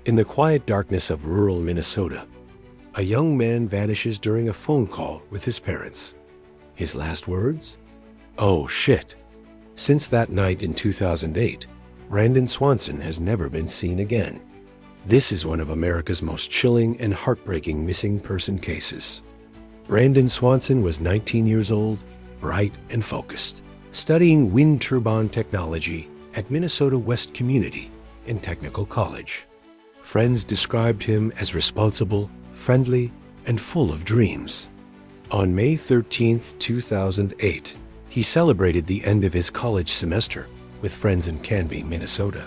In the quiet darkness of rural Minnesota, a young man vanishes during a phone call with his parents. His last words? "Oh shit." Since that night in 2008, Brandon Swanson has never been seen again. This is one of America's most chilling and heartbreaking missing person cases. Brandon Swanson was 19 years old, bright and focused, studying wind turbine technology at Minnesota West Community and Technical College. Friends described him as responsible, friendly, and full of dreams. On May 13, 2008, he celebrated the end of his college semester with friends in Canby, Minnesota.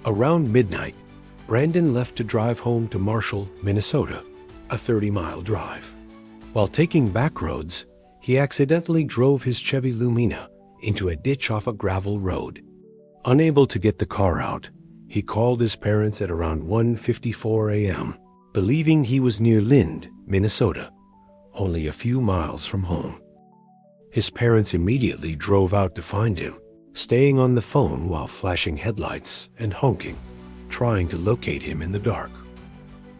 Around midnight, Brandon left to drive home to Marshall, Minnesota, a 30-mile drive. While taking back roads, he accidentally drove his Chevy Lumina into a ditch off a gravel road. Unable to get the car out, he called his parents at around 1:54 a.m., believing he was near Lind, Minnesota, only a few miles from home. His parents immediately drove out to find him, staying on the phone while flashing headlights and honking, trying to locate him in the dark.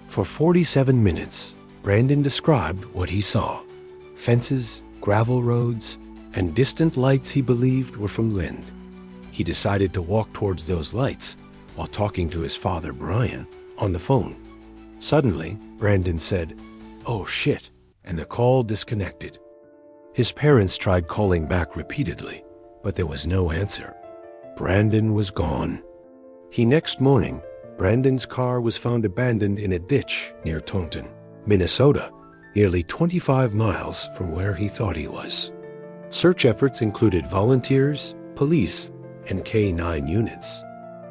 For 47 minutes, Brandon described what he saw: fences, gravel roads, and distant lights he believed were from Lind. He decided to walk towards those lights while talking to his father, Brian, on the phone. Suddenly, Brandon said, "Oh shit," and the call disconnected. His parents tried calling back repeatedly, but there was no answer. Brandon was gone. Next morning, Brandon's car was found abandoned in a ditch near Taunton, Minnesota, nearly 25 miles from where he thought he was. Search efforts included volunteers, police, and K-9 units.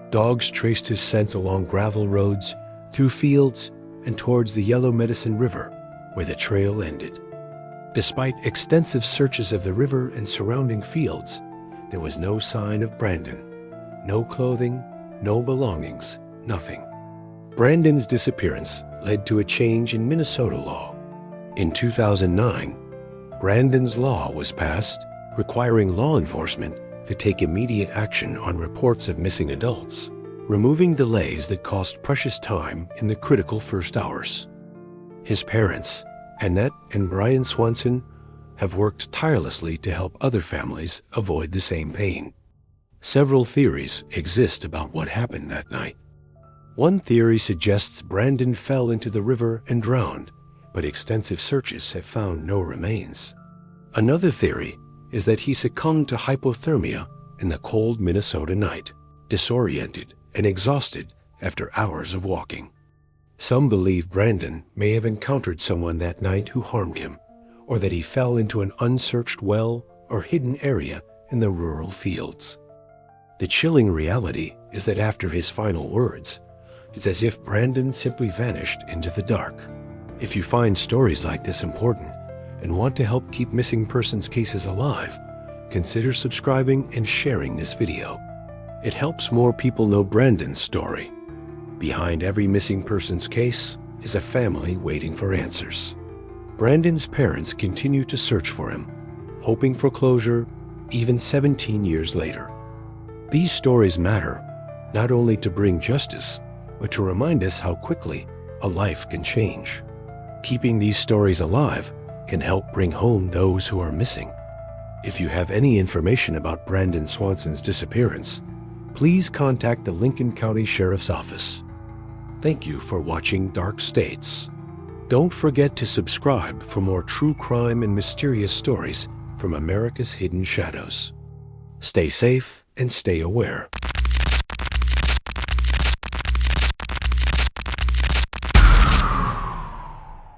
Dogs traced his scent along gravel roads, through fields, and towards the Yellow Medicine River, where the trail ended. Despite extensive searches of the river and surrounding fields, there was no sign of Brandon. No clothing, no belongings, nothing. Brandon's disappearance led to a change in Minnesota law. In 2009, Brandon's Law was passed, requiring law enforcement to take immediate action on reports of missing adults, removing delays that cost precious time in the critical first hours. His parents, Annette and Brian Swanson, have worked tirelessly to help other families avoid the same pain. Several theories exist about what happened that night. One theory suggests Brandon fell into the river and drowned, but extensive searches have found no remains. Another theory is that he succumbed to hypothermia in the cold Minnesota night, disoriented and exhausted after hours of walking. Some believe Brandon may have encountered someone that night who harmed him, or that he fell into an unsearched well or hidden area in the rural fields. The chilling reality is that after his final words, it's as if Brandon simply vanished into the dark. If you find stories like this important and want to help keep missing persons cases alive, consider subscribing and sharing this video. It helps more people know Brandon's story. Behind every missing persons case is a family waiting for answers. Brandon's parents continue to search for him, hoping for closure even 17 years later. These stories matter, not only to bring justice, but to remind us how quickly a life can change. Keeping these stories alive can help bring home those who are missing. If you have any information about Brandon Swanson's disappearance, please contact the Lincoln County Sheriff's Office. Thank you for watching Dark States. Don't forget to subscribe for more true crime and mysterious stories from America's hidden shadows. Stay safe and stay aware.